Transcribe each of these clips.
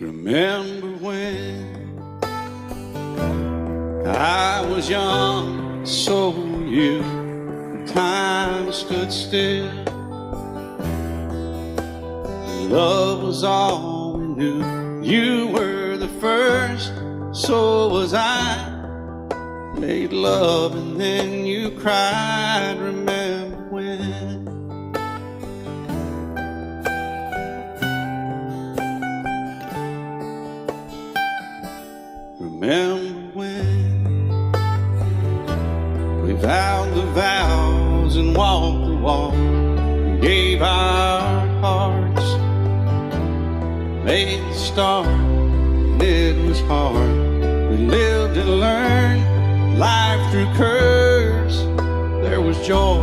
Remember when I was young, so were you, and time stood still. Love was all we knew. You were the first, so was I. Made love and then you cried. Remember when? Remember when we vowed the vows and walked the walk and gave our hearts, made the start, and it was hard. We lived and learned life through curves. There was joy,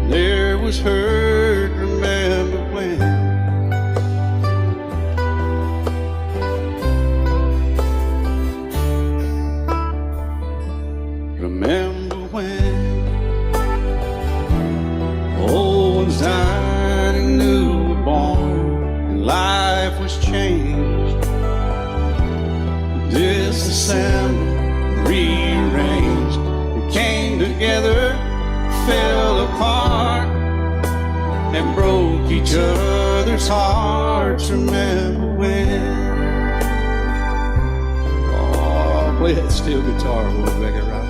there was hurt. Remember when? Remember when old ones died and new were born, and life was changed, disassembled, rearranged. We came together, fell apart, and broke each other's hearts. Remember when? Oh, play that steel guitar, we'll make it right.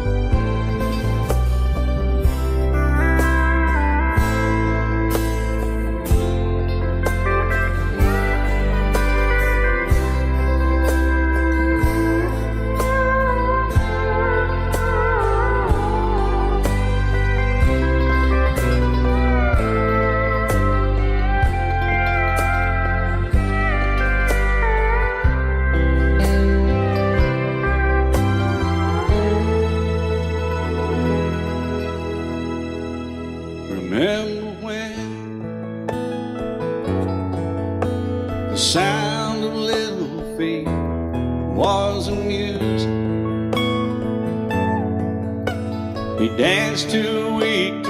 Remember when the sound of little feet was amused? We danced to week,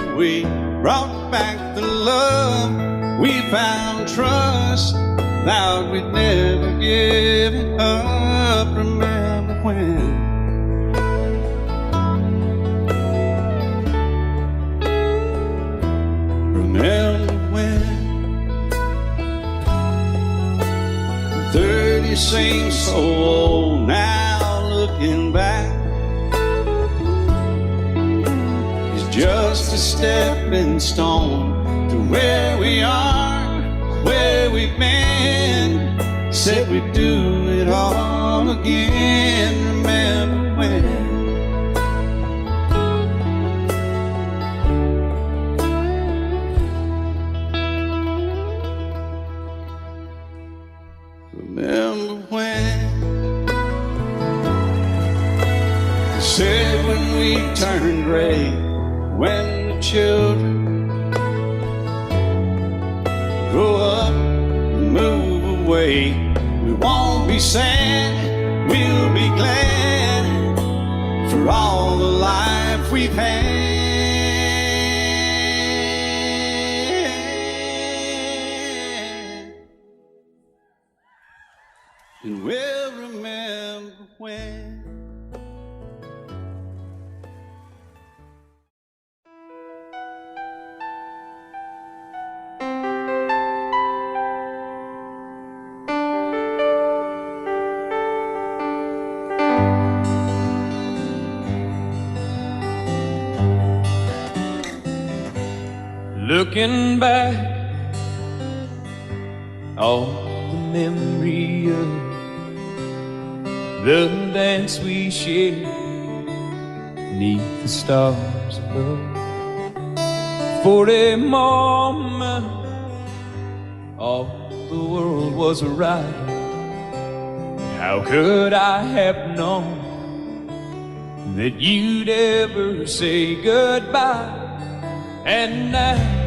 brought back the love. We found trust, vowed we'd never give it up. Remember when? Remember when 30 seems so old now, looking back is just a stepping stone to where we are, where we've been. Said we'd do it all again. Remember when? Remember when they said when we turned gray, when the children grow up and move away, we won't be sad, we'll be glad for all the life we've had. And we'll remember when. Looking back, all the memory of the dance we shared neath the stars above. For a moment, all the world was right. How could I have known that you'd ever say goodbye? And now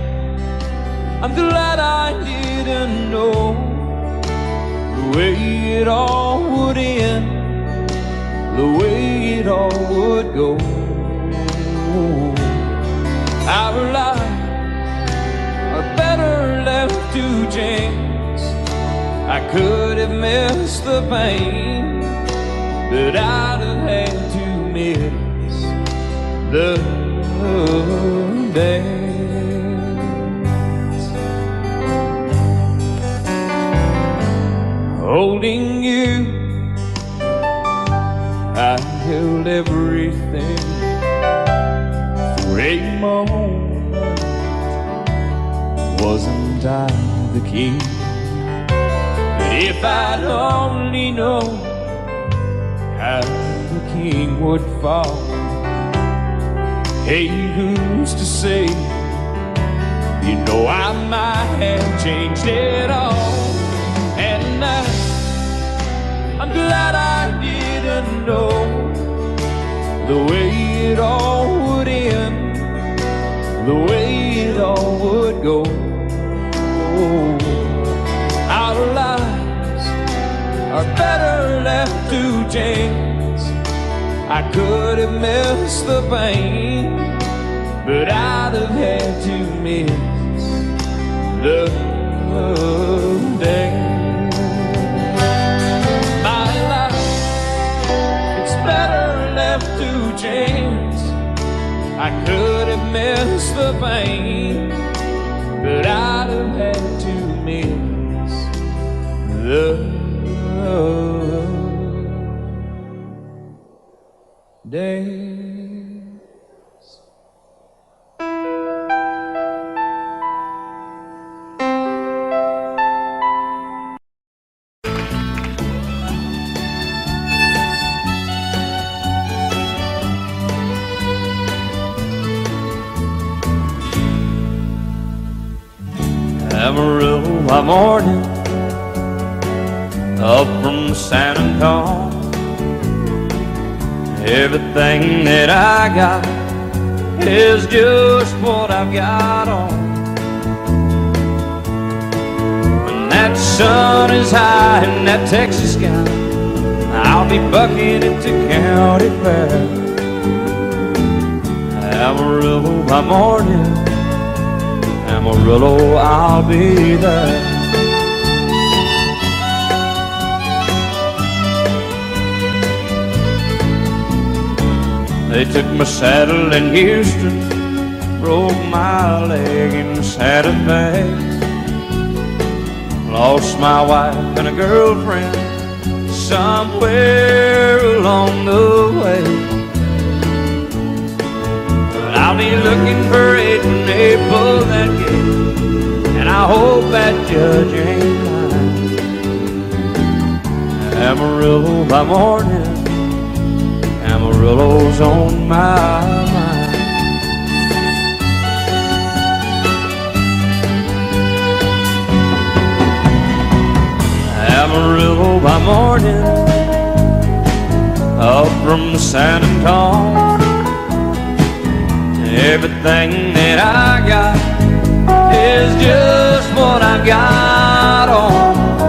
I'm glad I didn't know the way it all would end, the way it all would go. Our lives are better left to chance. I could have missed the pain, but I'd have had to miss the dance. Holding you, I held everything for a moment. Wasn't I the king? But if I'd only known how the king would fall, hey, who's to say? You know I might have changed it all. And I'm glad I didn't know the way it all would end, the way it all would go. Our lives are better left to chance. I could have missed the pain, but I'd have had to miss the dance. My life, it's better left to chance. I could have missed the pain, but I'd have had to miss the dance. Amarillo by morning, up from San Antonio. Everything that I got is just what I've got on. When that sun is high in that Texas sky, I'll be bucking into county fair. Amarillo by morning, Amarillo, I'll be there. They took my saddle in Houston, broke my leg in Santa Fe. Lost my wife and a girlfriend somewhere along the way. But I'll be looking for it when they pull that gate, and I hope that judge ain't lying. Amarillo by morning, Amarillo's on my mind. Amarillo by morning, up from San Antonio. Everything that I got is just what I got on.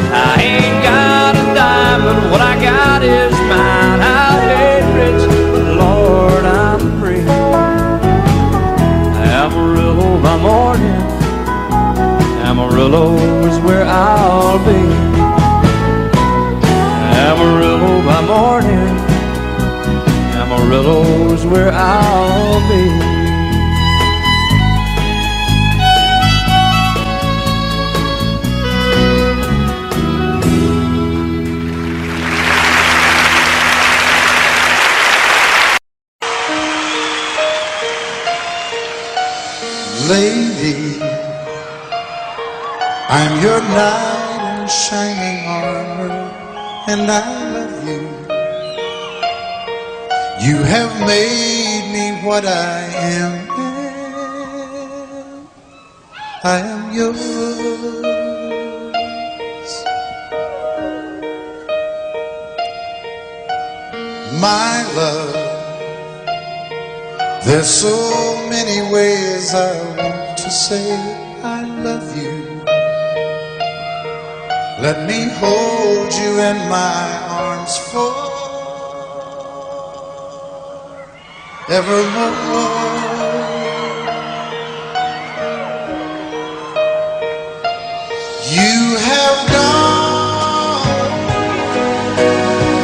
I ain't got a dime, but what I got is mine. I ain't rich, but Lord, I'm free. Amarillo by morning, Amarillo is where I'll be. Amarillo by morning, Amarillo is where I'll be. Lady, I'm your knight in shining armor, and I love you. You have made me what I am. I am yours. My love, there's so many ways I want to say I love you. Let me hold you in my arms forevermore. You have gone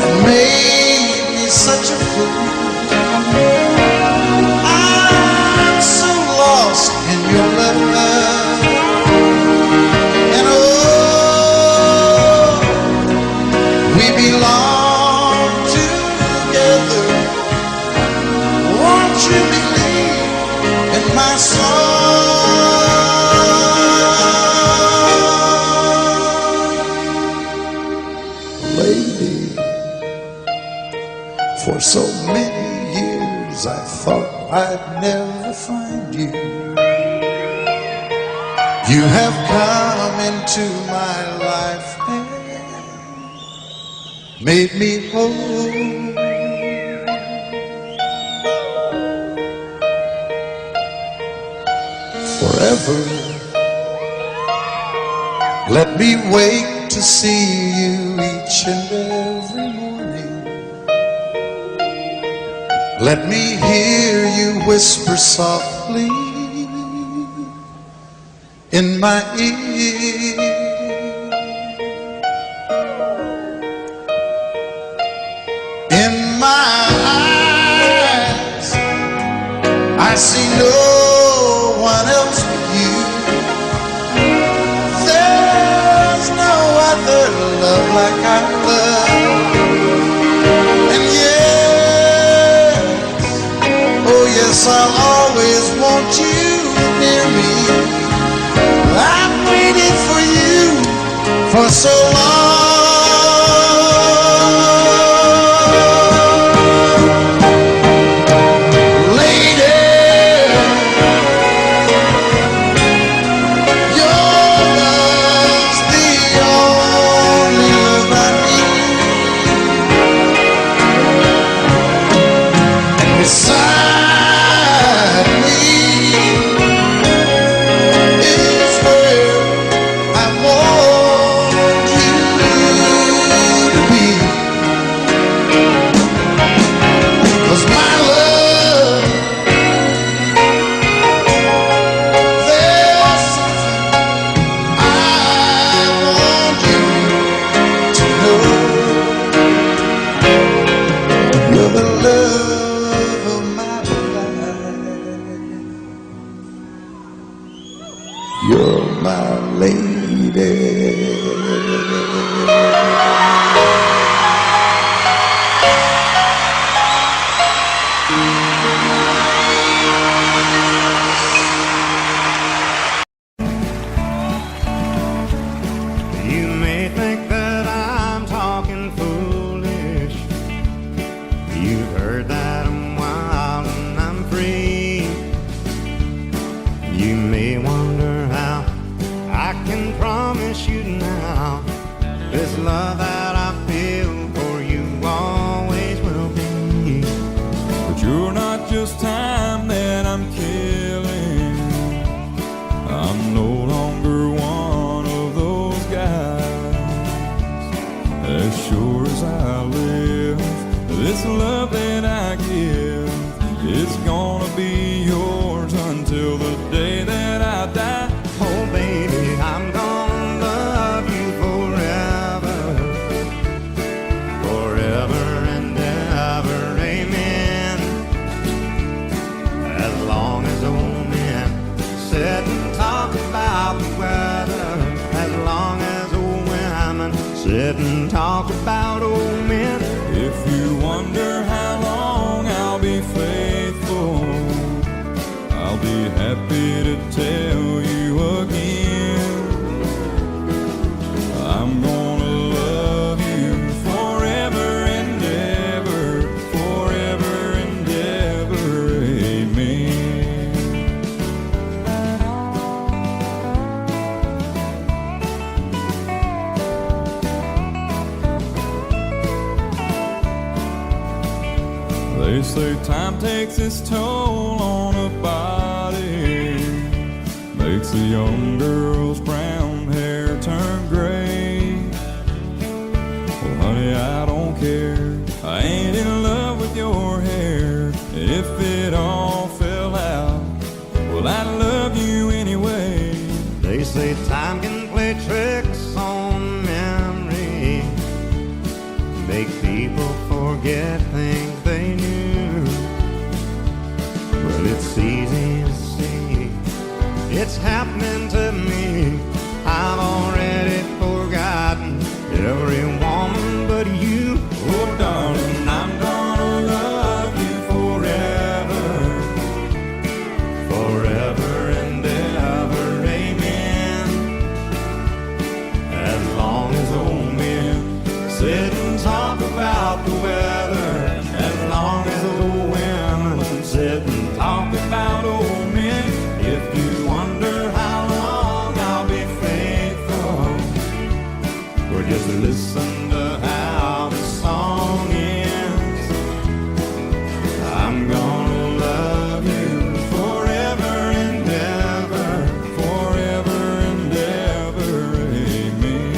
and made me such a fool. I'm so lost in your love, and oh, we belong together. Won't you believe in my song? Lady, for so many years I thought I'd never find you. You have come into my life and made me whole. Forever, let me wake to see you each and every morning. Let me hear you whisper softly in my ear. In my eyes, I see no one else but you. There's no other love like our love. And yes, oh yes, I'll always want you near me. I've waited for you for so long. You're my lady. You may think that I'm talking foolish. You've heard that I'm wild and I'm free. You may wonder how I can promise you now this love that I feel for you always will be. But you're not just time that I'm killing. I'm no longer one of those guys. As sure as I live, this love that I give is gonna be yours until the day that I die. Oh baby, I'm gonna love you forever, forever and ever, amen. As long as old men sit and talk about the weather, as long as old women sit and talk about old men. If you wonder how long I'll be faithful, I'll be happy to tell you again. I'm gonna love you forever and ever, forever and ever, amen. They say time takes its toll on a body, makes a young girl's brown hair turn gray. Well, honey, I don't care. I ain't in love with your hair. If it all fell out, well, I love you anyway. They say time can play tricks forget things they knew. Well, it's easy to see it's happening to me. I've already forgotten every woman but you. Oh, darling, I'm gonna love you forever, forever and ever, amen. As long as old men sit and talk about the weather, as long as old women sit and talk about old men. If you wonder how long I'll be faithful, or just listen to how the song ends, I'm gonna love you forever and ever, forever and ever, amen.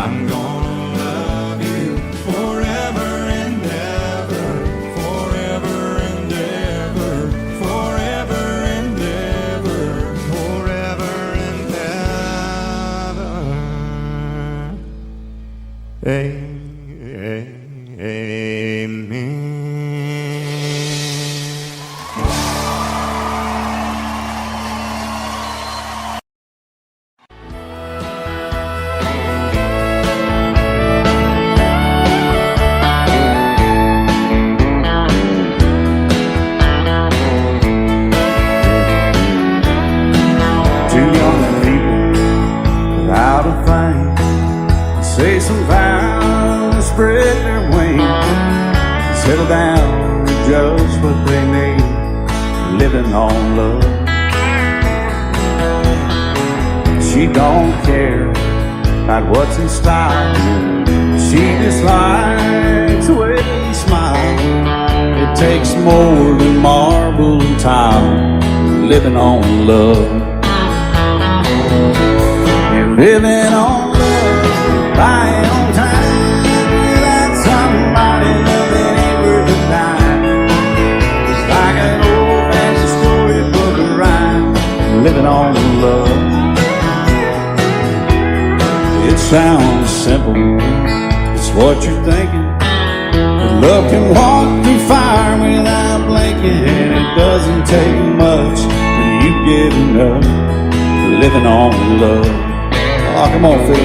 I'm gonna love you forever and ever, forever and ever, forever and ever, forever and ever, amen. Two young people without a thing, say some vows, spread their wings, settle down to just what they need, living on love. She don't care about what's in style, she just likes the way he smiles. It takes more than marble and tile, living on love. You're living on love, buying on time, without somebody loving ain't worth a dime. It's like an old-fashioned storybook of rhyme, living on love. It sounds simple, it's what you're thinking. But love can walk through fire without blinking, and it doesn't take much when you get enough. Living on love. Oh, come on, Phil.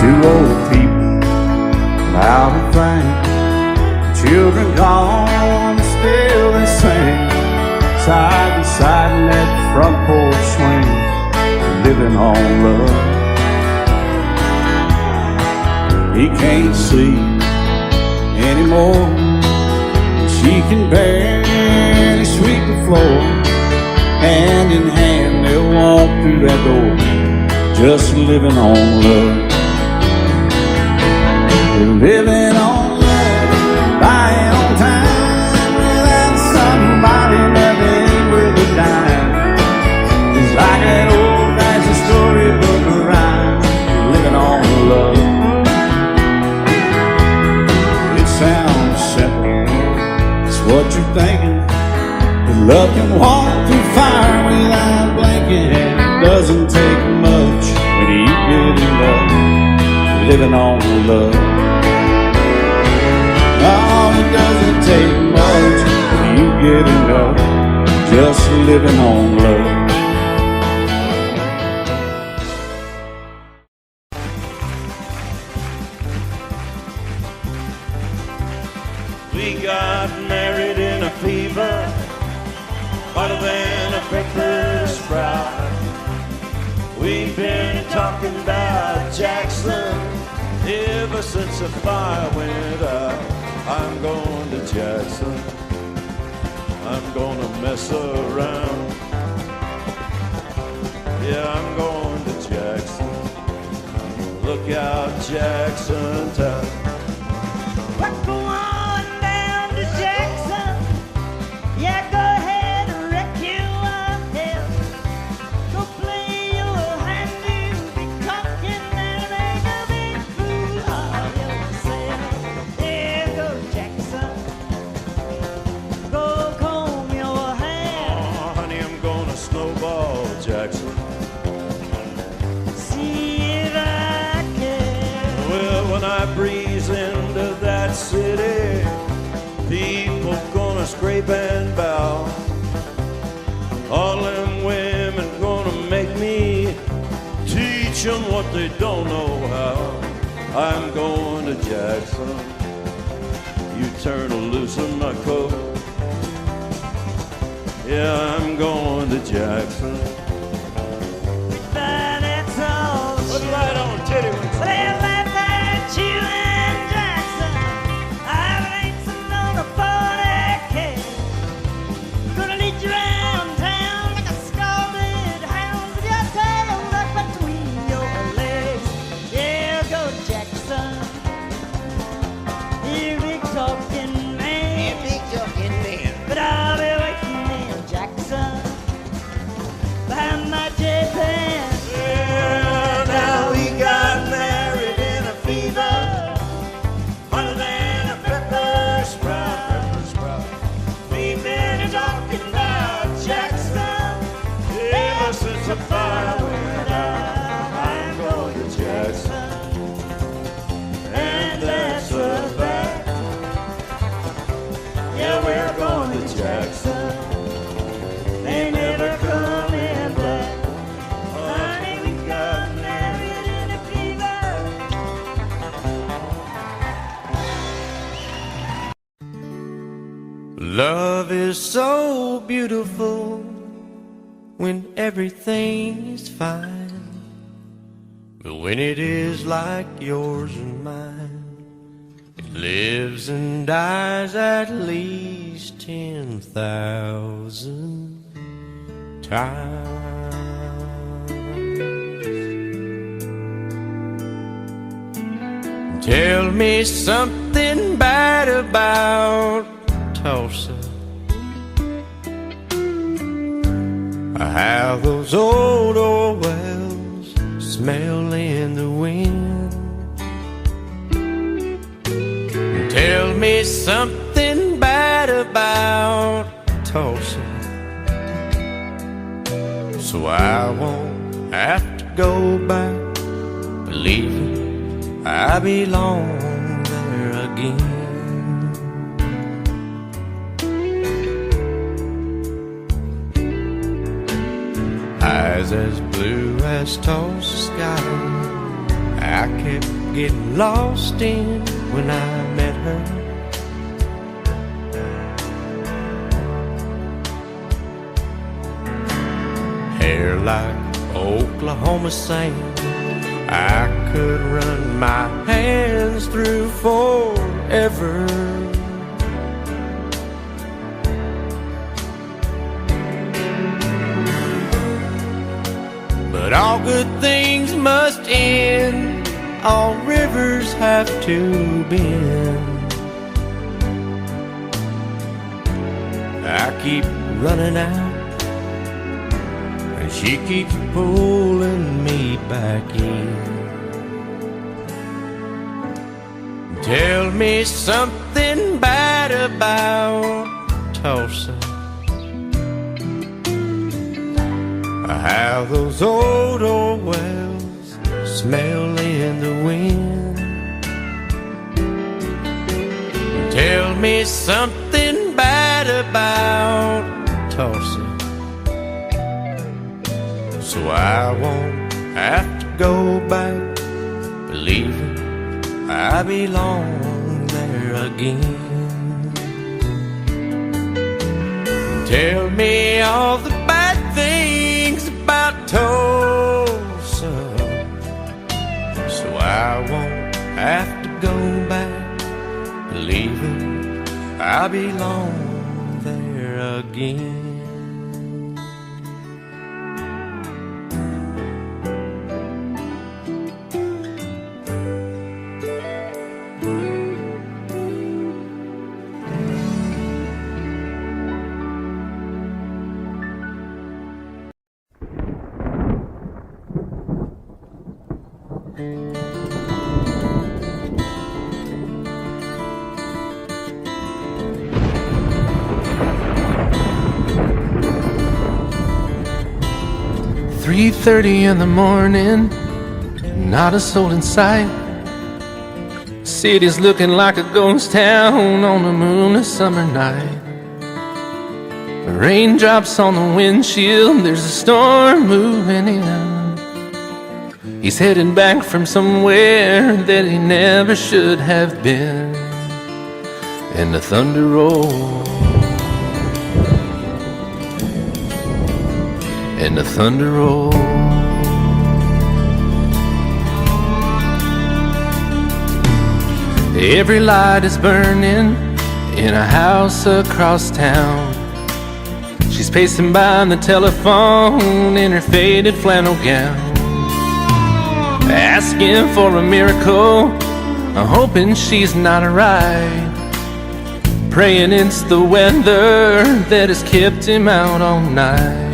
Two old people without a thing, children gone, still they sing, side by side in that front porch swing, living on love. He can't see anymore, she can barely sweep the floor. Hand in hand they'll walk through that door, just living on love. Living on love, buying on time, without somebody loving ain't worth a dime. It's like an old-fashioned storybook of rhyme, living on love. It sounds simple, it's what you're thinking. But love can walk through fire without blinking, and it doesn't take much when you get enough, living on love. Oh, it doesn't take much when you get enough, just living on love. We got married in a fever, hotter than a pepper sprout. We've been talking about Jackson ever since the fire went out. I'm going to Jackson, I'm gonna mess around. Yeah, I'm going to Jackson, out Jackson Town. We're going down to Jackson. Yeah, go ahead and wreck your head. Go play your hand, you'll be talking and make a big fool of yourself. Yeah, go Jackson. Go comb your hair. Oh, honey, I'm gonna snowball Jackson. See if I can. Well, when I breeze into that city, people gonna scrape and bow. All them women gonna make me teach them what they don't know how. I'm going to Jackson. You turn loose in my coat. Yeah, I'm going to Jackson. But that's all. Put it right on, titty wings. They laugh at you in Jackson. I ain't on a 40K. Gonna lead you around town like a scalded hound with your tail tucked between your legs. Yeah, go Jackson. You big talking man. Yeah, big talking man. But I'll be waiting in Jackson behind my J-Pan. Yeah, now we got married in a fever, hotter than a pepper sprout. We've been talking about Jackson ever since the fire went out. I'm going to Jackson, and that's a fact. Yeah, we're going to Jackson. They never come in black. Honey, we got married in a fever. Love is so beautiful when everything's fine, but when it is like yours and mine, it lives and dies at least 10,000 times. Tell me something bad about Tulsa. How those old wells smell in the wind. Tell me something bad about Tulsa, so I won't have to go back believing I belong there again. Eyes as blue as Tulsa sky, I kept getting lost in when I met her. Hair like Oklahoma sand, I could run my hands through forever. But all good things must end, all rivers have to bend. I keep running out, and she keeps pulling me back in. Tell me something bad about Tulsa, how those old wells smell in the wind. Tell me something bad about Tulsa, so I won't have to go back believing I belong there again. Tell me all the bad things about Tulsa, so I won't have to go back believing I belong there again. 3:30 in the morning, not a soul in sight. City's looking like a ghost town on a moonless summer night. Raindrops on the windshield, there's a storm moving in. He's heading back from somewhere that he never should have been. And the thunder rolls, and the thunder rolls. Every light is burning in a house across town. She's pacing by the telephone in her faded flannel gown, asking for a miracle, hoping she's not right, praying it's the weather that has kept him out all night.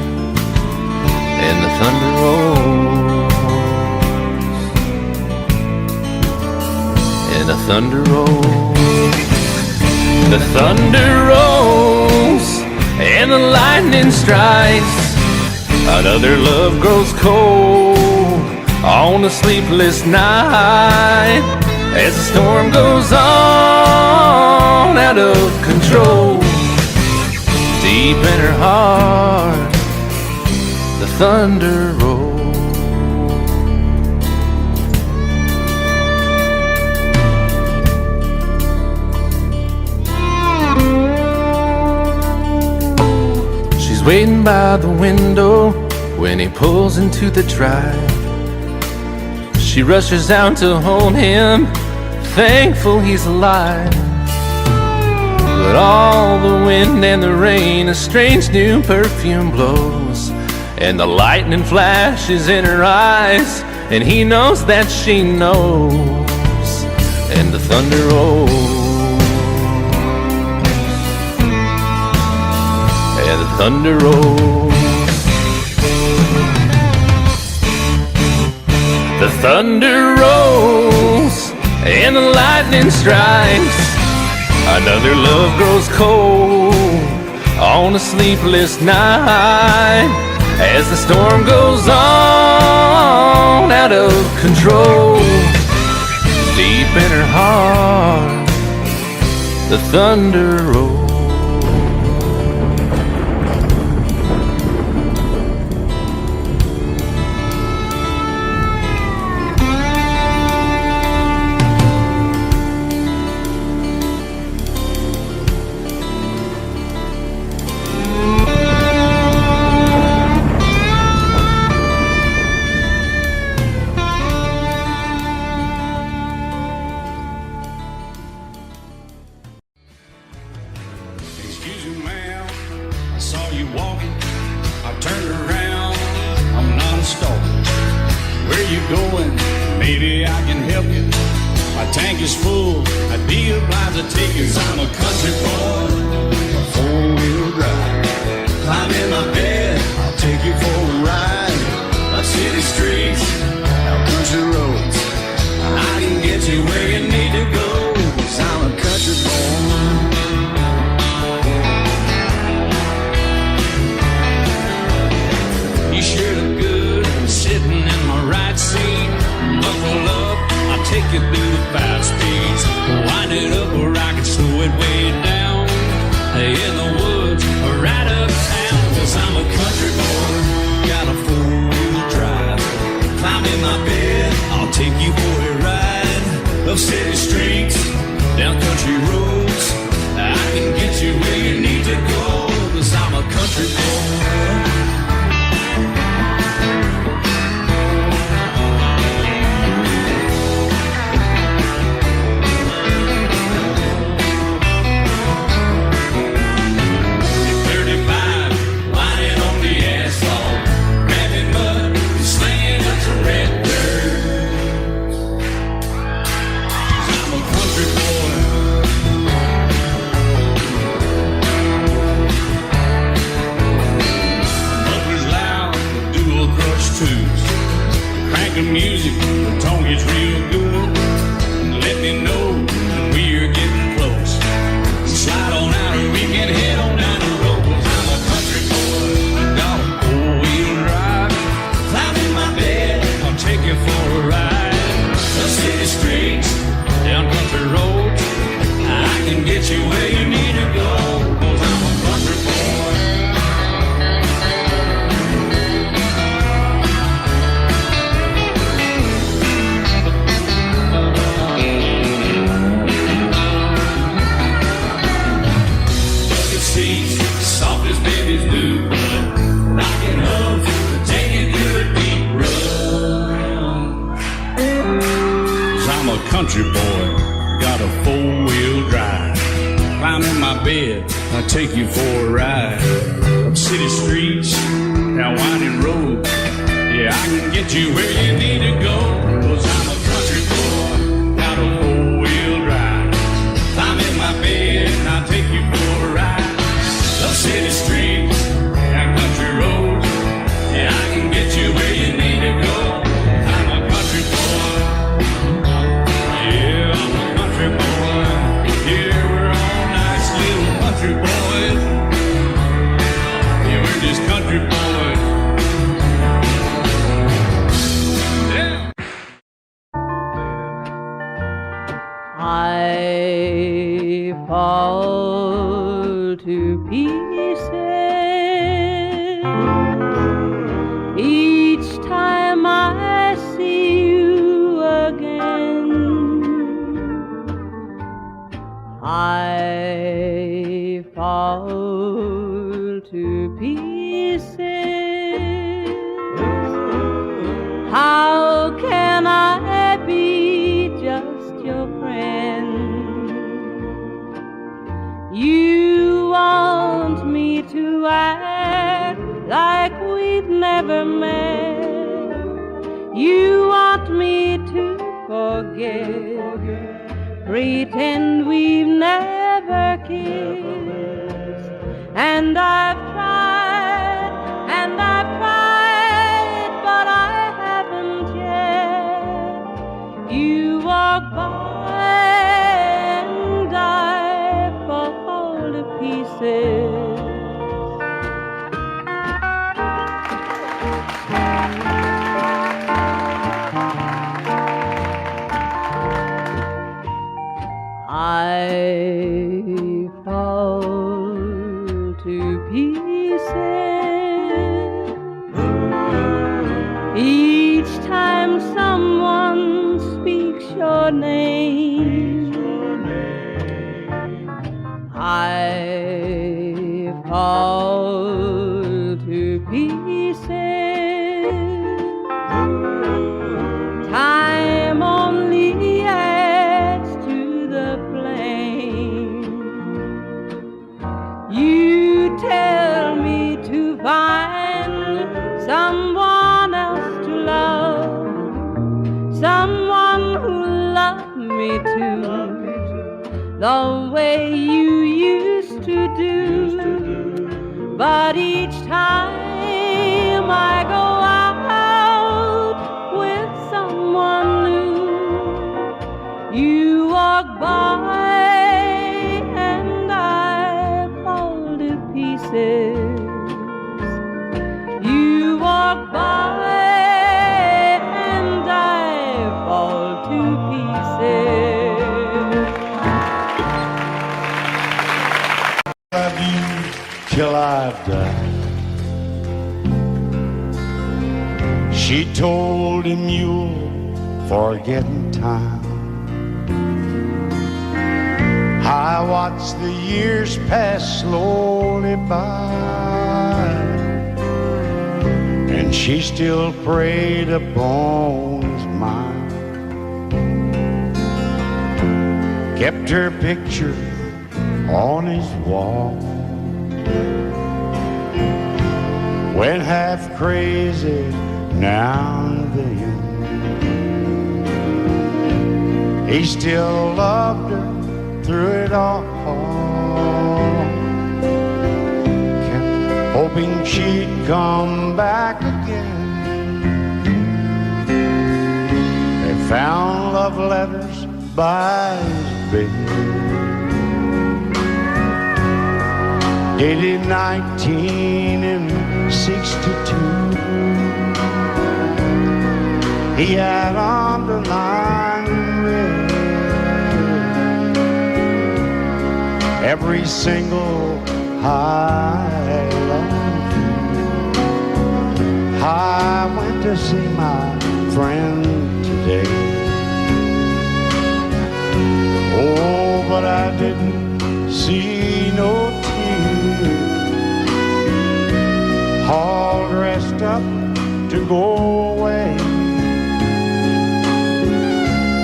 And the thunder rolls, and the thunder rolls. The thunder rolls, and the lightning strikes. Another love grows cold on a sleepless night, as the storm goes on out of control. Deep in her heart, the thunder rolls. She's waiting by the window when he pulls into the drive. She rushes out to hold him, thankful he's alive. But all the wind and the rain, a strange new perfume blows, and the lightning flashes in her eyes, and he knows that she knows. And the thunder rolls, and the thunder rolls. The thunder rolls, and the lightning strikes. Another love grows cold on a sleepless night, as the storm goes on out of control. Deep in her heart, the thunder rolls. Excuse me, ma'am, I saw you walking. I turned around, I'm not a stalker. Where you going? Maybe I can help you. My tank is full, I'd be obliged to take you. 'Cause I'm a country boy, a four-wheel drive. Climb in my bed, I'll take you for a ride. Up city streets, out country roads, I can get you where you need to go. 'Cause I'm a country boy. You sure look good sitting in my right seat. Buckle up, I'll take you through the 5 speeds. Wind it up or I can slow it way down. In the woods or right uptown. 'Cause I'm a country boy, got a 4-wheel drive. Climb in my bed, I'll take you for a ride. Up city streets, down country roads, I can get you where you need to go. 'Cause I'm a country boy. get you where you need to go, 'cause I'm a country boy. Bucket seats, soft as babies do, knocking hooves to take you through a deep run. 'Cause I'm a country boy, got a four-wheel drive. Climb in my bed, I'll take you for a ride. Up city streets, down winding roads. Yeah, I can get you where you need to go, 'cause I'm a country boy, got a four-wheel drive. Climb in my bed, and I'll take you for a ride. Up city streets, down country roads. Yeah, I can get you where you need to go. I'm a country boy. Yeah, I'm a country boy. Yeah, we're all nice little country boys. Yeah, we're just country boys. Yeah. I fall to pieces each time I see you again. I fall to pieces. How can I be just your friend? You want me to act like we've never met. You want me to forget, pretend we've never kissed. And I've tried, but I haven't yet. You walk by and I fall to pieces. I fall to pieces each time someone speaks your name. I fall to pieces. Time only adds to the flame. You tell me to find someone else to love, someone who loved me too, the way you used to do. But each time I go out with someone new, you walk by and I fall to pieces. You walk by and I fall to pieces. Love you till I die. She told him you'll forget in time. I watched the years pass slowly by, and she still preyed upon his mind. Kept her picture on his wall. Went half crazy now and then. He still loved her through it all. Kept hoping she'd come back again. They found love letters by his bed, dated 1962. He had underlined red, every single I love you. I went to see my friend today. Oh, but I didn't see no tears. All dressed up to go away.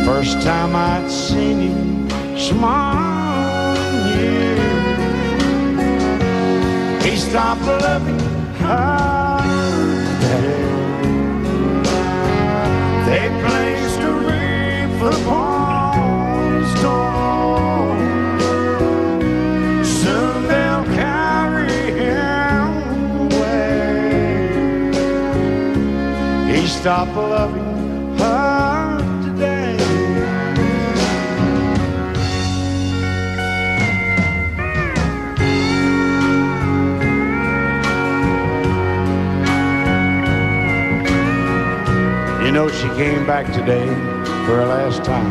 First time I'd seen him smile in years. He stopped loving her today. They placed a wreath upon his door. Soon they'll carry him away. He stopped loving her today. You know, she came back today for her last time.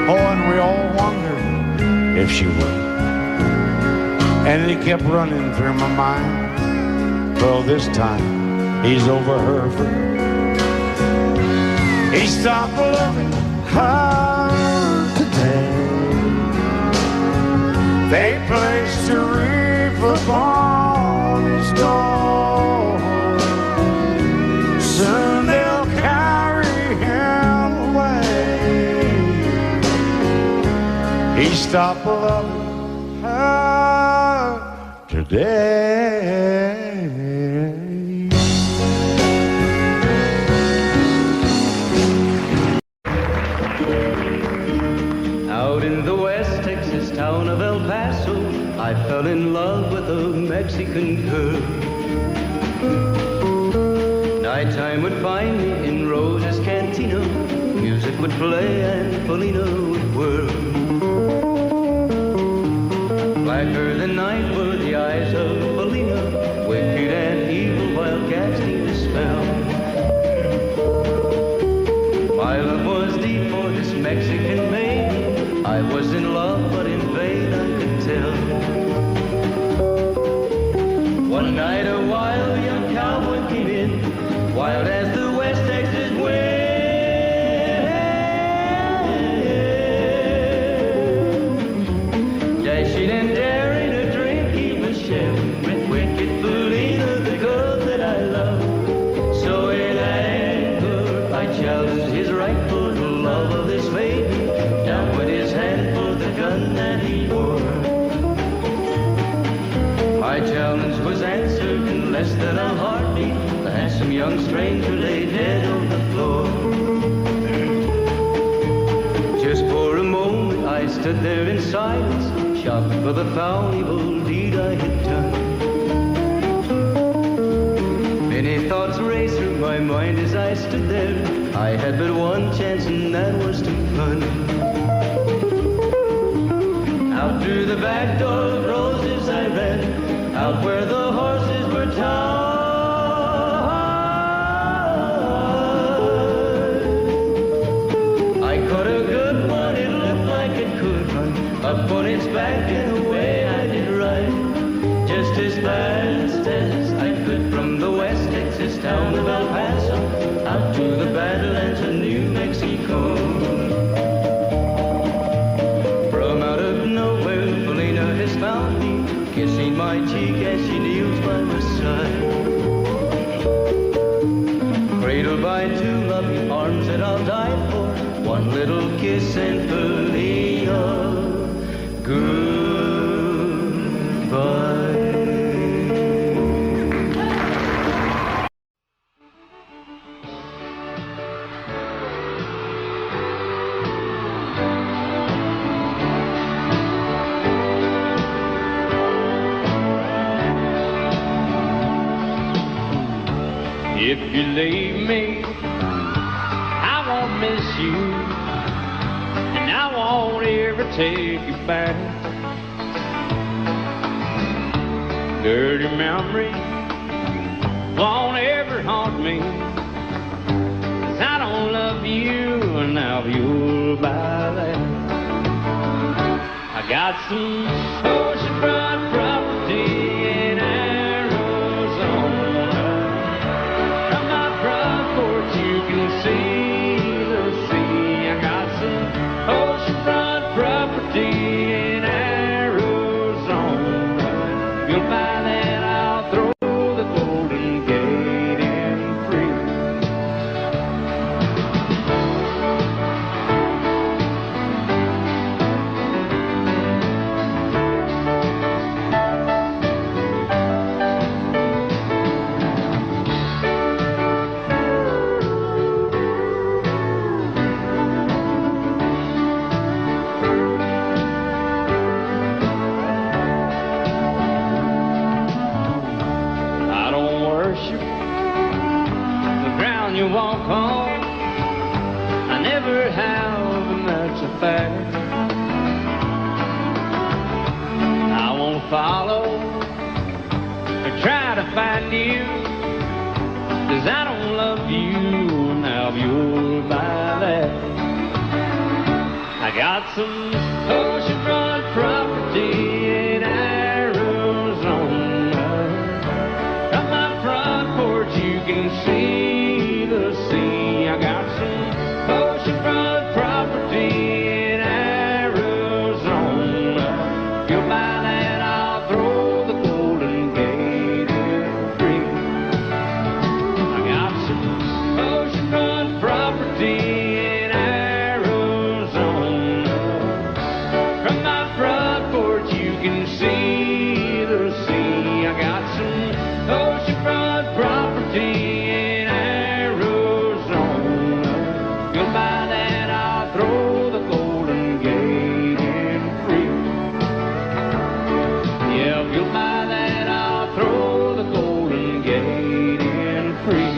Oh, and we all wondered if she would. And it kept running through my mind. Well, this time he's over her for good. He stopped loving her today. They placed a wreath upon his door. Soon they'll carry him away. He stopped loving her today. Out in the West Texas town of El Paso, I fell in love with a Mexican girl. Nighttime would find me in Rose's Cantina. Music would play and Felina would whirl. Blacker than night were the eyes of Felina, wicked and evil while casting a spell. My love was deep for this Mexican maiden. I was in love, but in vain I could tell. One night a wild young cowboy came in, wild as the West Texas wind. Dashing and daring a drink he was sharing with wicked Felina, the girl that I love. So in anger I challenged his rightful love of this maiden. Down went his hand for the gun that he wore. My challenge was answered in less than a heartbeat. The handsome young stranger lay dead on the floor. Just for a moment I stood there in silence, shocked for the foul evil deed I had done. Many thoughts raced through my mind as I stood there. I had but one chance and that was to run. Out through the back door of Roses I ran, out where the horses were tied. I caught a good one, it looked like it could run, up on its back and away I did ride. Just as fast as I could from the West Texas town of El Paso, out to the Badlands of New Mexico. From out of nowhere, Felina has found me, kissing my cheek as she kneels by my side. Cradled by two loving arms that I'll die for, one little kiss and Felina, goodbye. If you leave me, I won't miss you, and I won't ever take you back. Dirty memories won't ever haunt me, 'cause I don't love you, and now you'll buy that. I got some oceanfront property in Arizona. From my front porch you can see the sea. I got some oceanfront property in Arizona. If you'll buy that, I'll throw the Golden Gate in free. I don't worship the ground you walk on. I never have, and that's a fact. I won't follow or try to find you, 'cause I don't love you. Now if you'll buy that, I got some oceanfront property in Arizona. From my front porch you can see the sea. I got some oceanfront property in Arizona. If you'll buy that, I'll throw the Golden Gate in free. I got some oceanfront property in Arizona. From my front porch you can see the sea. I got some oceanfront property in Arizona. If you'll buy that, I'll throw the Golden Gate in free. Yeah, if you'll buy that, I'll throw the Golden Gate in free.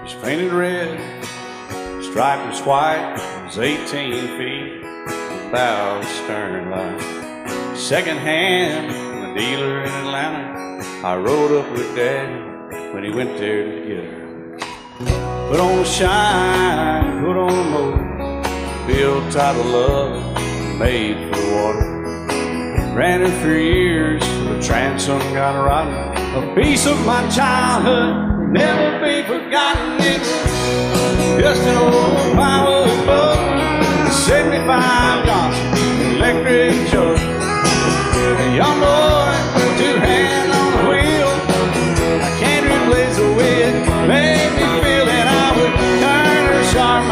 It's painted red, striped was white, it was 18 feet, without a stern light. Second hand from a dealer in Atlanta, I rode up with Daddy when he went there to get her. Put on a shine, put on a motor, built out of love, made for the water. Ran her for years, the transom got rotten. A piece of my childhood, never be forgotten. It's just an old plywood boat, 75 Johnson, electric choke. A young boy, two hands on the wheel. I can't replace the way it made me feel that I would turn her sharp,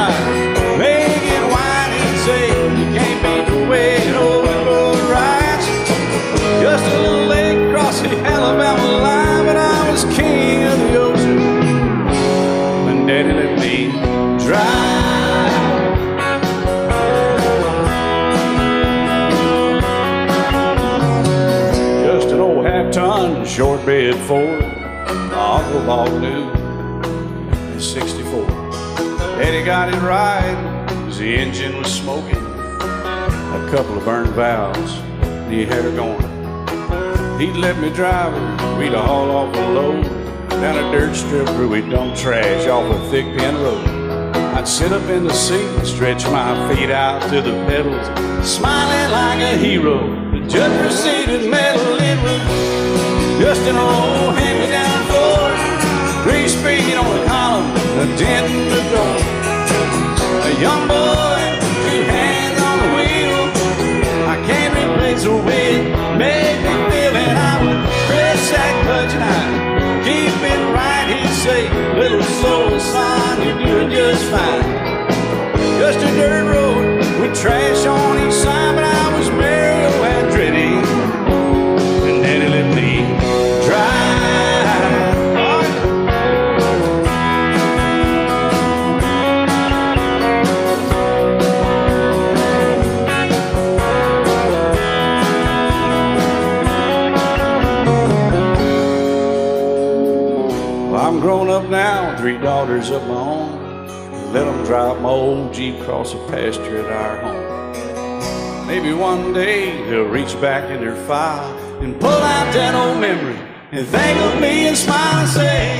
make it wide and say, you can't beat the way it always rides. Just a little lake across the Alabama line, but I was king of the ocean when Daddy let me drive. Just an old half-ton short bed Ford, my uncle bought new in '64. Daddy got it right, 'cause the engine was smoking, a couple of burned valves, and he had her going. He'd let me drive her, we'd haul off a load down a dirt strip where we'd dump trash off a thick pin road. I'd sit up in the seat and stretch my feet out to the pedals, smiling like a hero. The judge proceeded metal, it was just an old hand-me-down Ford, 3-speed on the column, a dent in the door. A young boy, two hands on the wheel, I can't replace the way it made me feel. And I would press that clutch and I'd keep it right. He'd say, little slow, son, you're doing just fine. Just a dirt road with trash on each side, but I was Mario Andretti, and Daddy let me drive. Well, I'm grown up now, 3 daughters of my own. Let them drive my old Jeep across the pasture at our home. Maybe one day he'll reach back in their file and pull out that old memory and think of me and smile and say,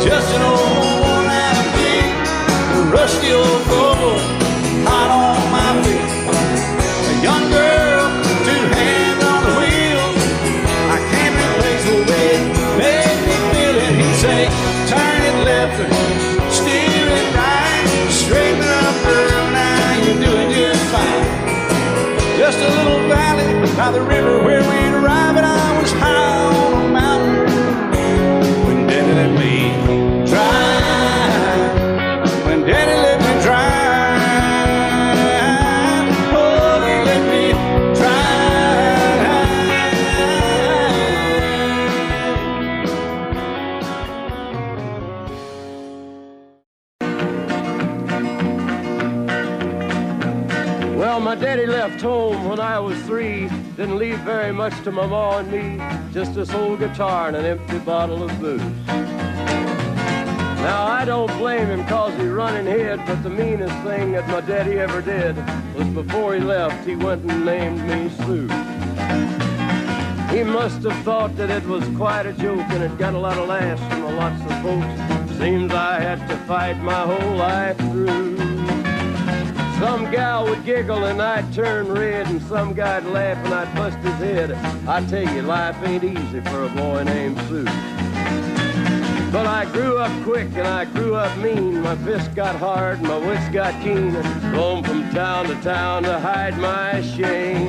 just an old worn-out gig, a rusty old Ford, hot on my feet. A young girl, two hands on the wheel. I can't replace the way it made me feel it. He'd say, turn it left or steer it right, straighten up, girl, now you're doing just fine. Just a little valley by the river where we'd arrive, and I was high on a mountain when Daddy let me drive. When Daddy let me drive, oh, he let me Well, my daddy left home when I was 3. Didn't leave very much to my ma and me. Just this old guitar and an empty bottle of booze. Now, I don't blame him cause he running hid, but the meanest thing that my daddy ever did was before he left, he went and named me Sue. He must have thought that it was quite a joke and it got a lot of laughs from lots of folks. Seems I had to fight my whole life through. Some gal would giggle and I'd turn red, and some guy'd laugh and I'd bust his head. I tell you, life ain't easy for a boy named Sue. But I grew up quick and I grew up mean. My fists got hard and my wits got keen. Roamed from town to hide my shame.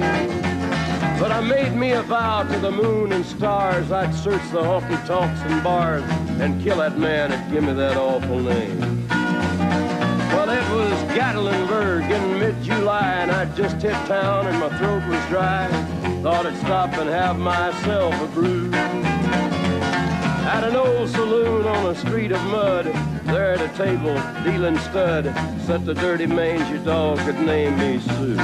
But I made me a vow to the moon and stars, I'd search the honky-tonks and bars and kill that man that give me that awful name. Well, it was Gatlinburg in mid-July, and I'd just hit town and my throat was dry. Thought I'd stop and have myself a brew. At an old saloon on a street of mud, there at a table, dealing stud, sat the dirty mangy dog that named me Sue.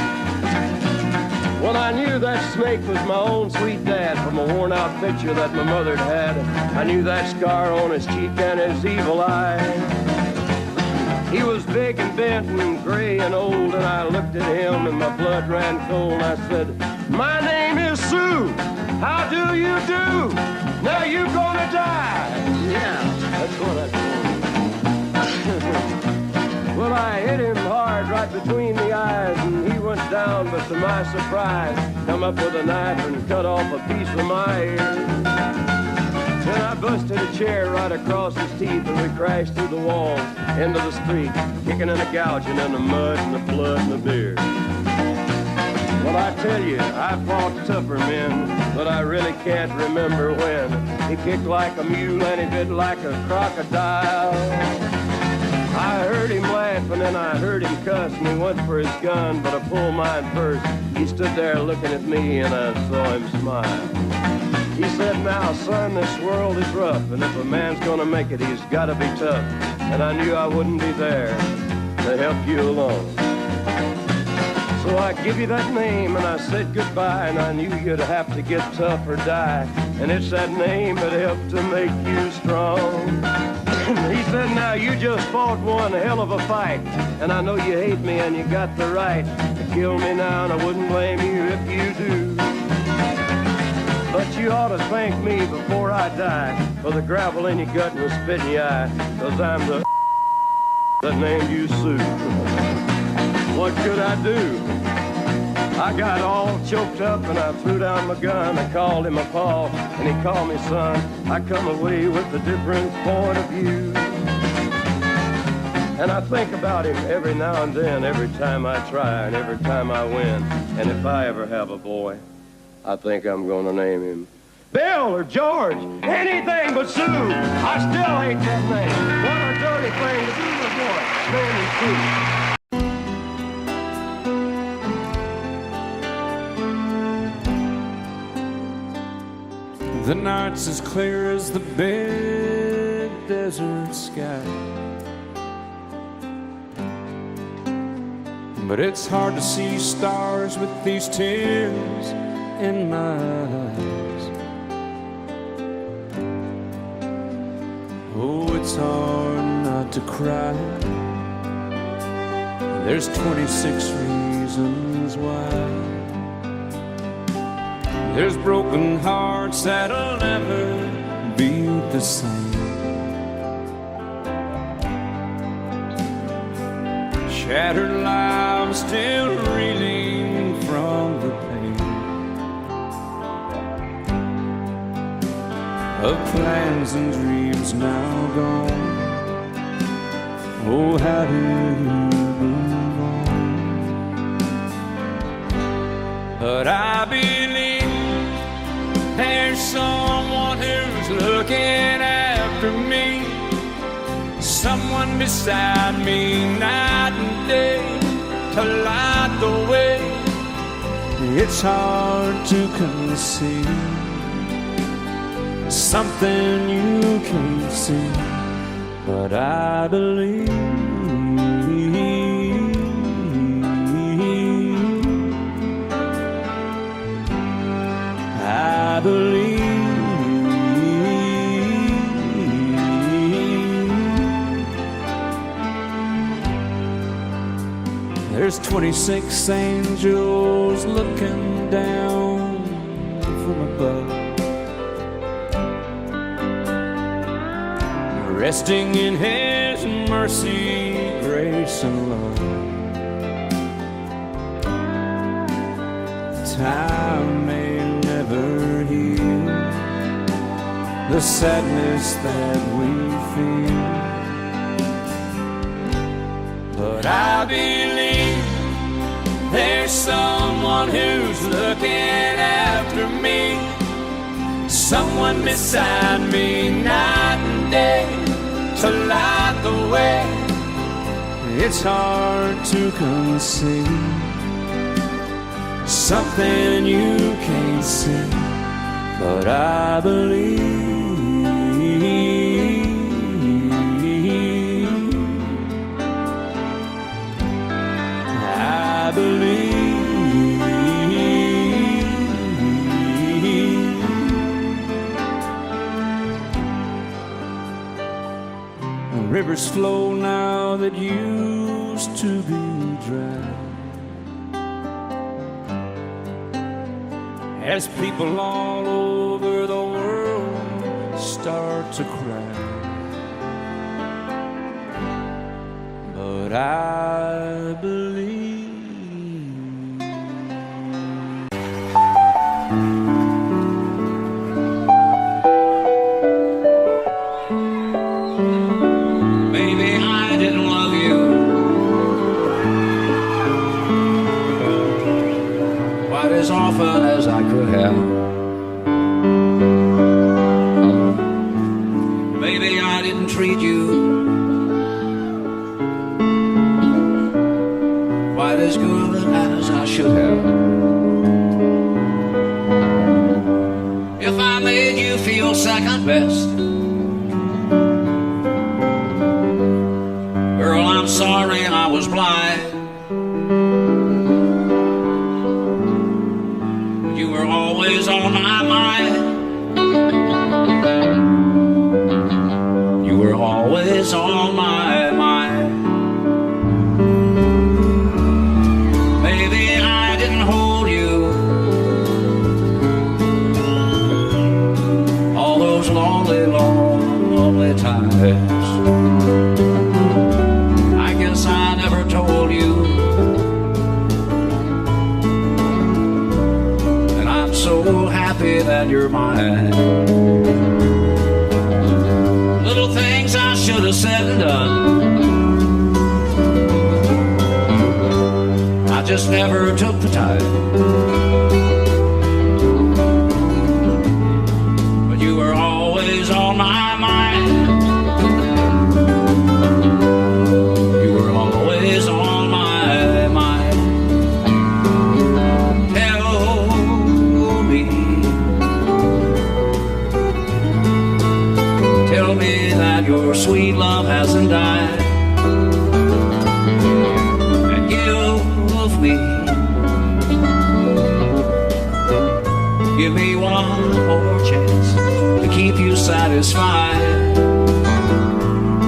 Well, I knew that snake was my own sweet dad from a worn-out picture that my mother'd had. I knew that scar on his cheek and his evil eye. He was big and bent and gray and old, and I looked at him and my blood ran cold. I said, my name is Sue. How do you do? Now you gonna die. Yeah, that's what I told him. Well, I hit him hard right between the eyes, and he went down, but to my surprise, come up with a knife and cut off a piece of my ear. Then I busted a chair right across his teeth, and we crashed through the walls into the street, kicking and a gouging in the mud and the blood and the beer. Well, I tell you, I fought tougher men, but I really can't remember when. He kicked like a mule and he bit like a crocodile. I heard him laugh and then I heard him cuss, and he went for his gun, but I pulled mine first. He stood there looking at me and I saw him smile. He said, now, son, this world is rough, and if a man's gonna make it, he's gotta be tough. And I knew I wouldn't be there to help you along. So I give you that name, and I said goodbye, and I knew you'd have to get tough or die. And it's that name that helped to make you strong. He said, now, you just fought one hell of a fight, and I know you hate me, and you got the right to kill me now, and I wouldn't blame you if you do. But you ought to thank me before I die for the gravel in your gut and the spit in your eye, 'cause I'm the that named you Sue. What could I do? I got all choked up and I threw down my gun. I called him a paw and he called me son. I come away with a different point of view. And I think about him every now and then, every time I try and every time I win. And if I ever have a boy, I think I'm gonna name him Bill or George, anything but Sue. I still hate that name. What a dirty thing to do to a boy. Name him Sue. The night's as clear as the big desert sky, but it's hard to see stars with these tears in my eyes. Oh, it's hard not to cry There's 26 reasons why. There's broken hearts that'll never be the same. Shattered lives still reeling from the pain of plans and dreams now gone. Oh, how do you move on? But I believe there's someone who's looking after me, someone beside me night and day to light the way. It's hard to conceive something you can't see, but I believe. I believe. There's 26 angels looking down from above, resting in His mercy, grace, and love. Time may never heal the sadness that we feel, but I believe there's someone who's looking after me, someone beside me night and day to light the way. It's hard to conceive something you can't see, but I believe. I believe. Rivers flow now that used to be dry, as people all over the world start to cry. But I believe. Maybe I didn't love you quite as often as I could have. Maybe I didn't treat you quite as good as I should have. If I made you feel second best, girl, I'm sorry I was blind. You were always on my mind. You were always on my mind. Maybe I didn't hold you all those lonely, lonely times. I guess I never told you that I'm so happy that you're mine. Little things I should have said and done, I just never took the time. But you were always on my mind. You were always on my mind. Tell me that your sweet love hasn't died, and give me one more chance to keep you satisfied.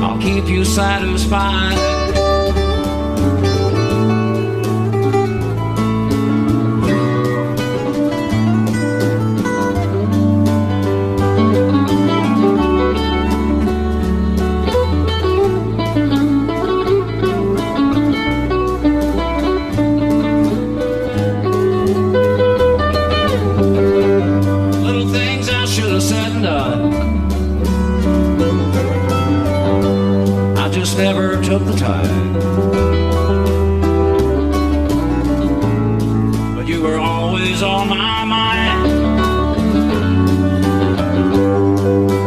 I'll keep you satisfied. always on my mind.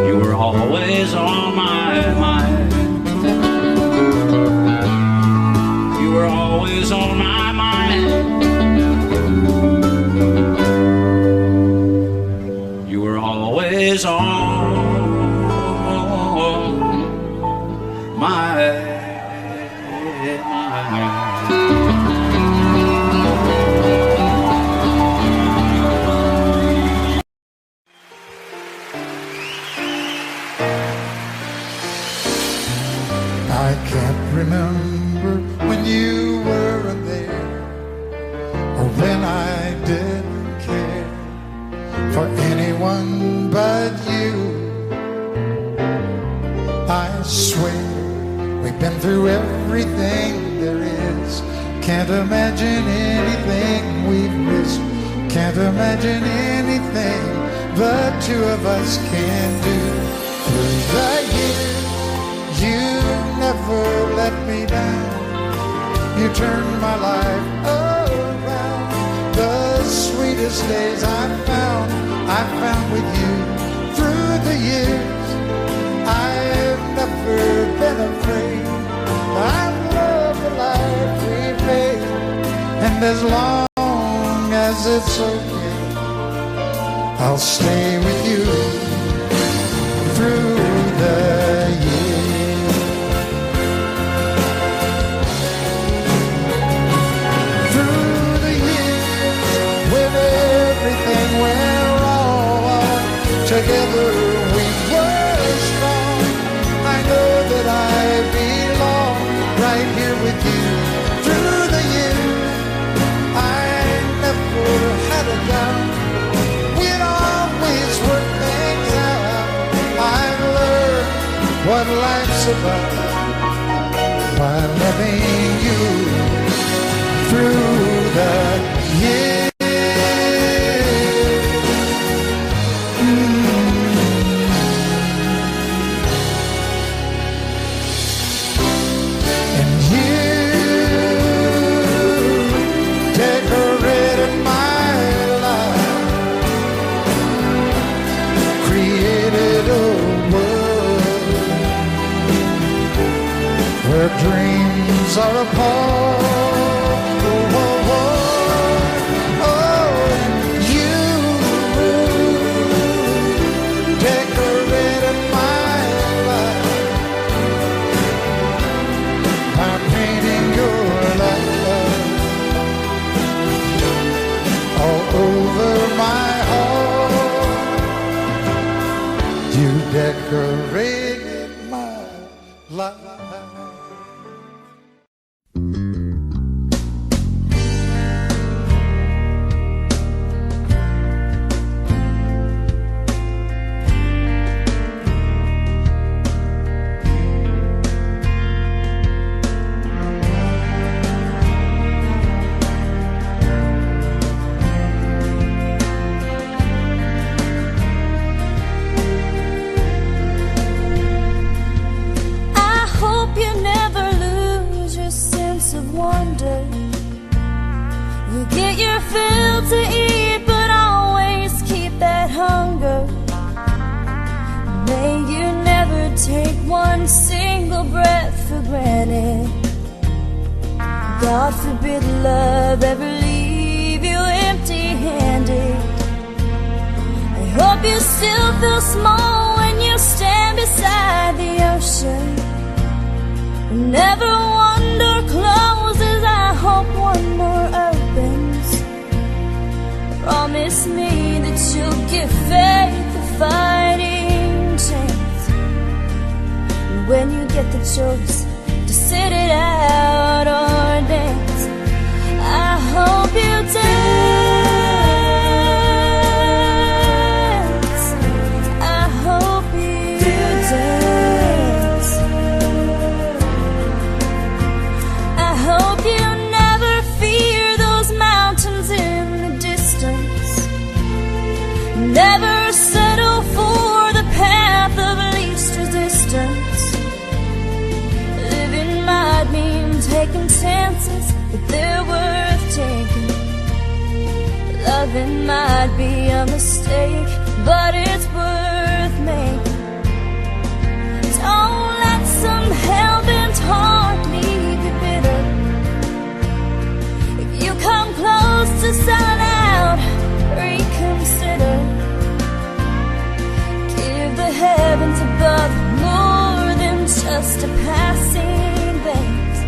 You were always on my mind. You were always on my mind. You were always on my mind. I can't remember when you weren't there, or when I didn't care for anyone but you. I swear we've been through everything there is. Can't imagine anything we've missed. Can't imagine anything the two of us can do. Through the years, you never let me down. You turned my life around. The sweetest days I found with you. Through the years, I've never been afraid. I've loved the life we've made, and as long as it's okay, I'll stay with you through the years. Through the years, when everything went wrong, together we were strong. I know that I belong right here with you. Through the years, I never had a doubt. We'd always work things out. I've learned what life's about by loving you through the years. And you decorated my life, created a world where dreams are apart. Oh, oh, oh, oh, you decorated my life by painting your life all over my heart. You decorated my life. I hope you never lose your sense of wonder. You get your fill to eat, but always keep that hunger. May you never take one single breath for granted. God forbid love ever leave you empty-handed. I hope you still feel small when you stand beside the ocean. Never one door closes, I hope one more opens. Promise me that you'll give faith a fighting chance. And when you get the choice to sit it out or dance, I hope you dance. I hope you dance. I hope you never fear those mountains in the distance. Never settle for the path of least resistance. Living might mean taking chances, but they're worth taking. Loving might be a mistake, but it's worth making. Don't let some hell-bent heart leave you bitter. If you come close to selling out, reconsider. Give the heavens above more than just a passing glance.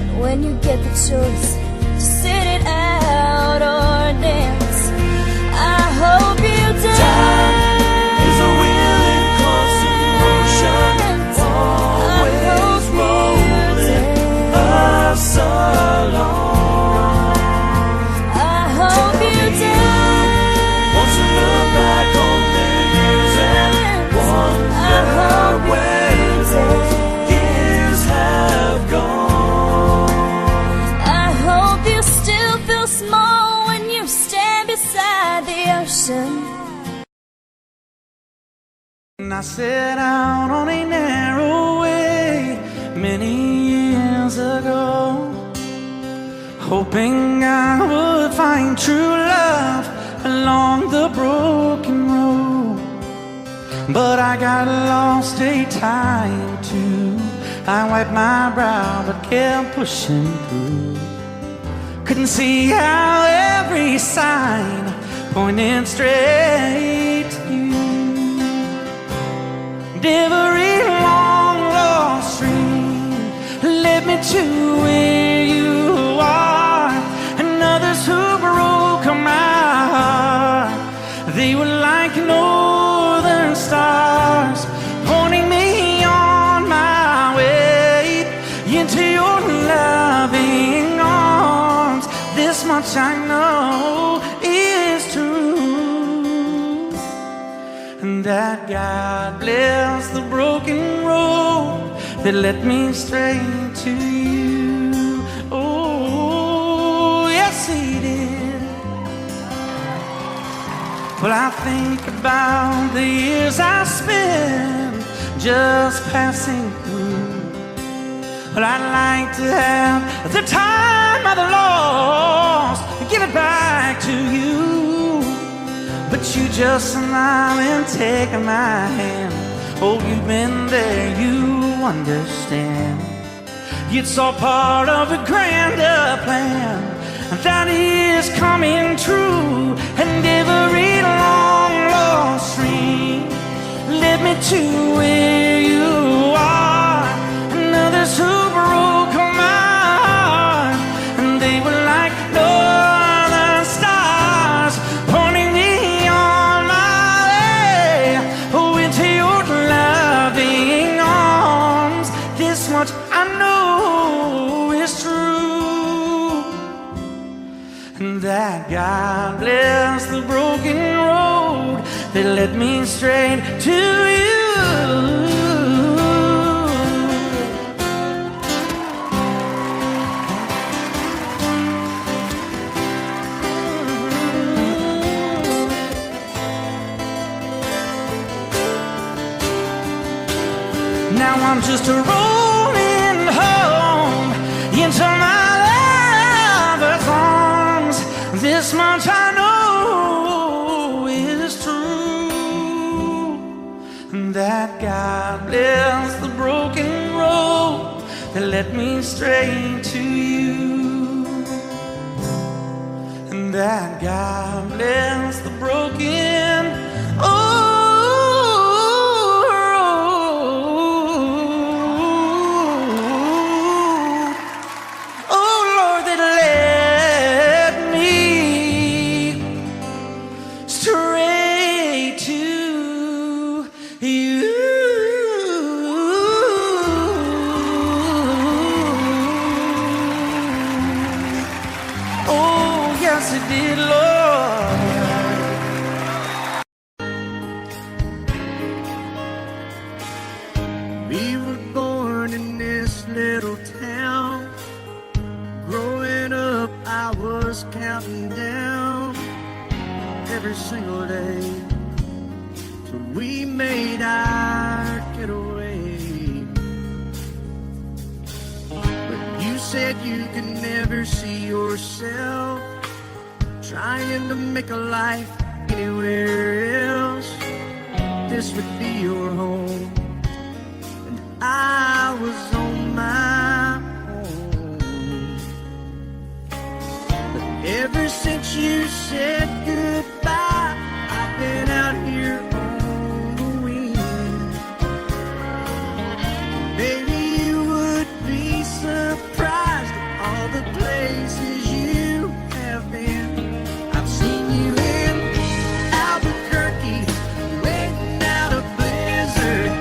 And when you get the choice to sit it out or dance, I hope you dance. Time is a wheel in constant motion, always rolling us along. I hope you dance. Won't you look back on the years and wonder where those years have gone? I hope you still feel small when you stand beside the ocean. I set out on a narrow way many years ago, hoping I would find true love along the broken road. But I got lost a time too. I wiped my brow but kept pushing through. Couldn't see how every sign pointed straight to you. Every long lost stream led me to where you are, and others who broke my heart, they were like northern stars, pointing me on my way into your loving arms. This much I know is true, and that God bless the broken road that led me straight to you. Oh, yes, He did. Well, I think about the years I spent just passing through. Well, I'd like to have the time I've lost, give it back to you. But you just smile and take my hand. Oh, you've been there, you understand. It's all part of a grander plan that is coming true. And every long lost stream led me to where you are, and others who broke my heart, and they were like northern stars, pointing me on my way, oh, into your loving arms. This much I know is true, and that God bless the broken road that led me straight to you. Now I'm just rolling home into my lover's arms. This much I know is true, and that God bless the broken road that led me straight to you, and that God bless the broken We were born in this little town. Growing up, I was counting down every single day till we made our getaway. But you said you could never see yourself trying to make a life anywhere else. This would be your home, and I was on my own. But ever since you said goodbye, I've been out here on the wing. Baby, you would be surprised at all the places you have been. I've seen you in Albuquerque, waiting out a blizzard,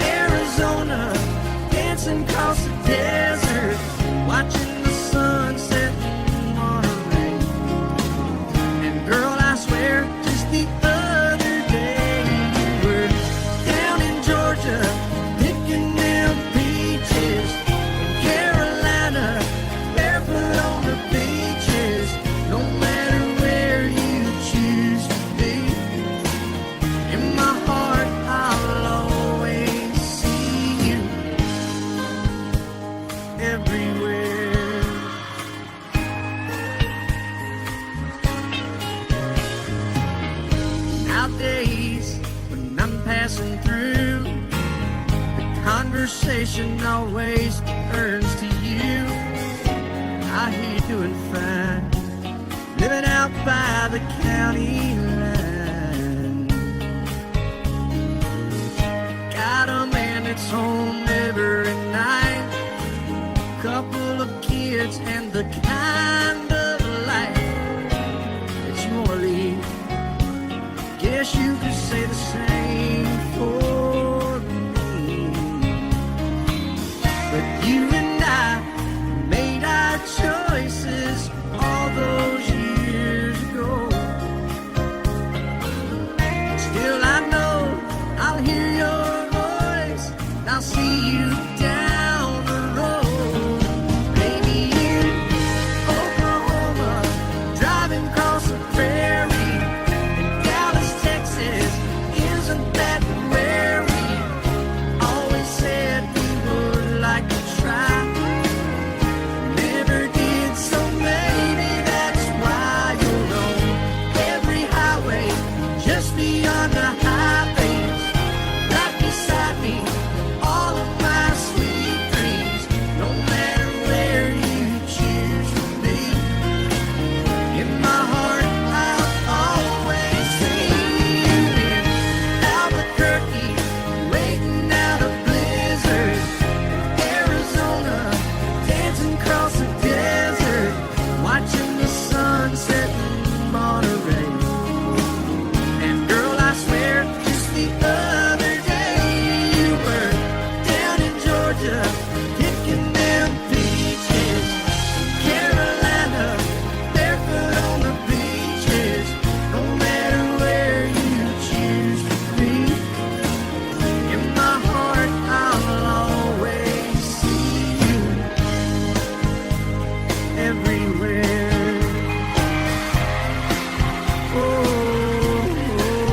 Arizona, dancing across the desert, watching the sunset in Monterey. And girl, I swear, just the other day you were down in Georgia, picking them peaches, in Carolina, barefoot on the beaches. No matter where you choose to be, in my heart I'll always see you everywhere. Nowadays, when I'm passing through, the conversation always turns to you. I hear you doing fine, living out by the county line. Got a man that's home every night, couple of kids, and the kind of life that you wanna lead. Guess you could say the same for me. But you and I made our choices all those years ago. Still I know I'll hear your voice, and I'll see you down the road. Maybe in Oklahoma, driving across the prairie, in Dallas, Texas, isn't that where we always said we would like to try? Never did, so maybe that's why you'll know every highway just beyond the highways, right beside me, all of my sweet dreams. No matter where you choose to be, in my heart I'll always see you in Albuquerque, waiting out a blizzard, Arizona, dancing across the desert, watching the sunset in Monterey. And girl, I swear, just the other day you were down in Georgia, picking them peaches, Carolina, barefoot on the beaches. No matter where you choose to be, in my heart I'll always see you everywhere. Oh, oh, oh.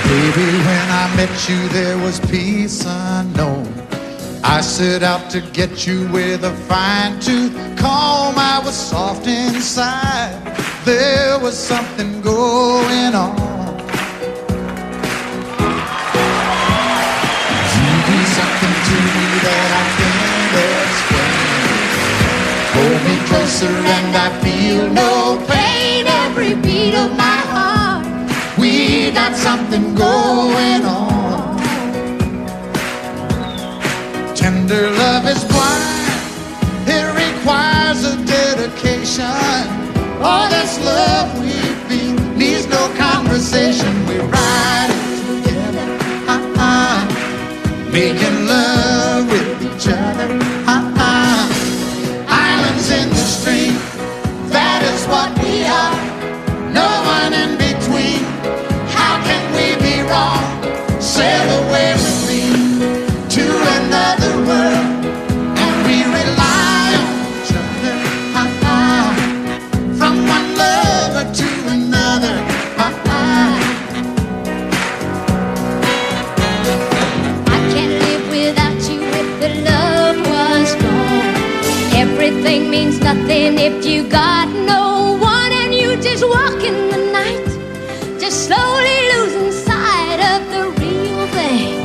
Baby, when I met you, there was peace unknown. I set out to get you with a fine tooth comb. I was soft inside. There was something going on. You do something to me that I can't explain. Hold me closer and I feel no pain. Every beat of my heart, we got something going on. Tender love is blind, sensation. All this love we feel needs no conversation. We're riding together, making love with each other, Islands in the stream, that is what we are. No one in between. How can we be wrong? Sail away with me to another world, and we rely on each other, from one lover to another. I can't live without you if the love was gone. Everything means nothing if you got no one, and you just walk in the night, just slowly losing sight of the real thing.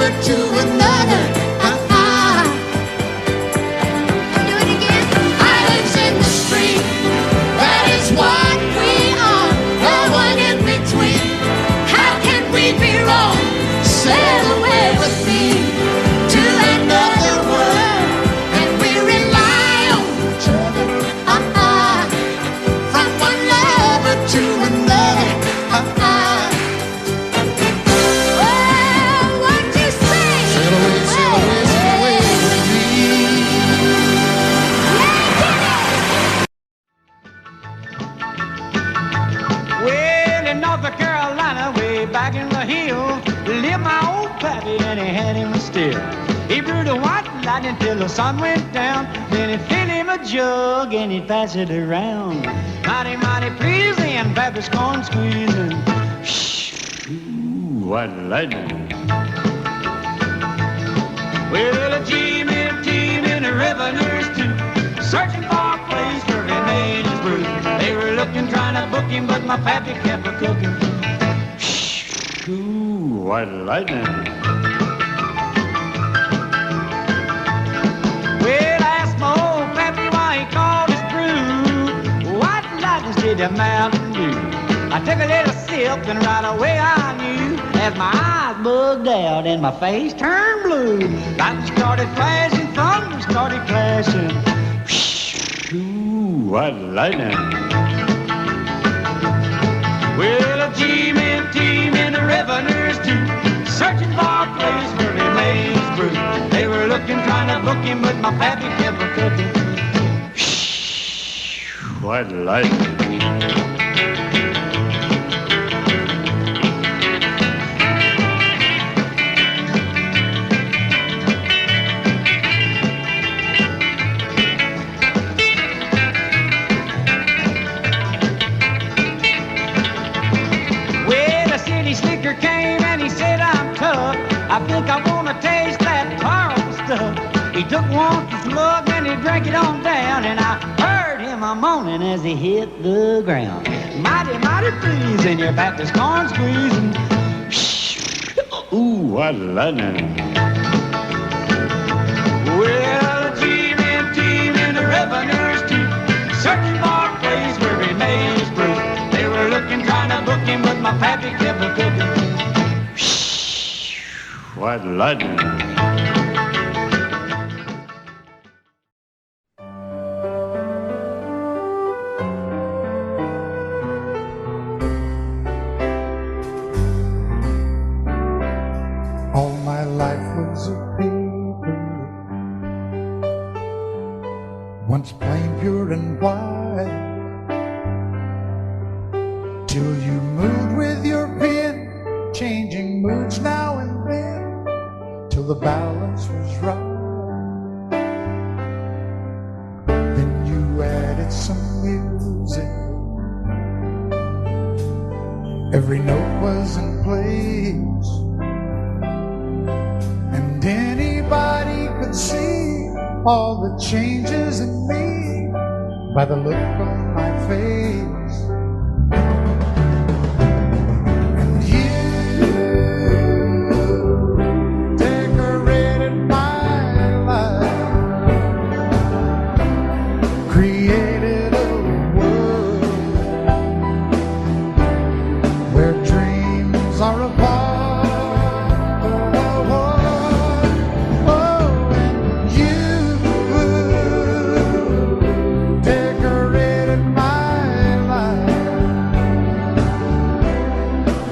lover to another. Do it again. Islands in the stream, that is what we are. No one in between. How can we be wrong? Sail away with me to another world, and we rely on each other. From one lover to another. Well, what you say? Sail away, sail away, sail away with me. Well, in North Carolina, way back in the hills, lived my old pappy, and he had him still. He brewed a white lightning till the sun went down. Then he'd fill him a jug and he'd pass it around. Mighty, mighty pleasing, pappy's corn squeezing. Ooh, white lightning. Well, a team in the river nurse too, searching for a place where he made his brew. They were looking, trying to book him, but my pappy kept a cooking. Ooh, white lightning. Well, I asked my old pappy why he called his brew white lightning instead of Mountain Dew. I took a little sip and right away I knew, as my eyes bugged out and my face turned blue. Lightning started flashing, thunder started clashing. Ooh, white lightning. Well, a team in the river nurse too, searching for a place where he made his brew. They were looking, trying to book him, but my pappy kept a cooking. White lightning. Slicker came and he said, I'm tough. I think I want to taste that powerful stuff. He took one slug and he drank it on down, and I heard him a moaning as he hit the ground. Mighty, mighty pleasing, your Baptist corn squeezing. Ooh, what lightning. Well, a team in the river nurse too, searching for a place where he made his brew. They were looking, trying to book him, but my pappy kept a cooking. White lightning. All my life was a paper, once plain, pure, and white, till you moved with your pen, changing moods now and then, till the balance was right. Then you added some music, every note was in place, and anybody could see all the changes in me by the look on my face. And you decorated my life, created a world where dreams are apart.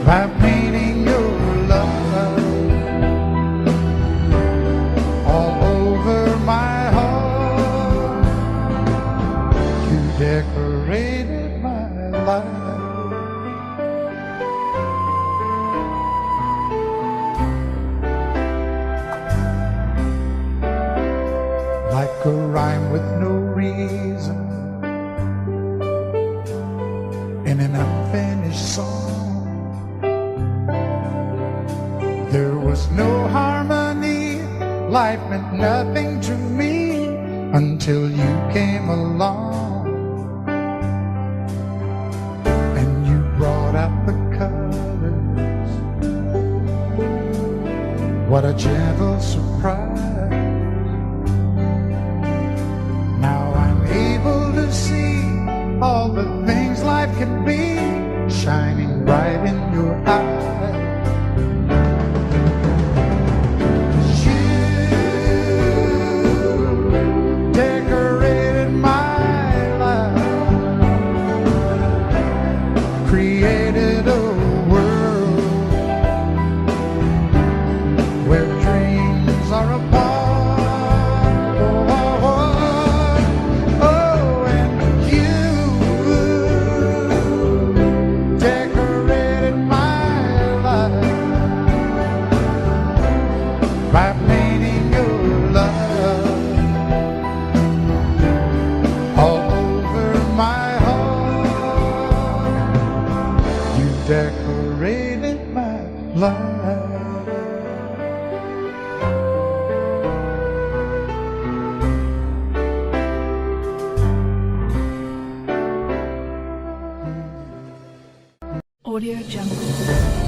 By painting your love all over my heart, you decorated my life. Like a rhyme with no reason in an unfinished song, there was no harmony, life meant nothing to me until you came along. And you brought out the colors, What a gentle surprise. Now I'm able to see all the things life can be, shining bright in your eyes. Created a world where dreams are apart. Oh, and you decorated my life by painting your love all over my heart. You decorated my life. Audio Jungle.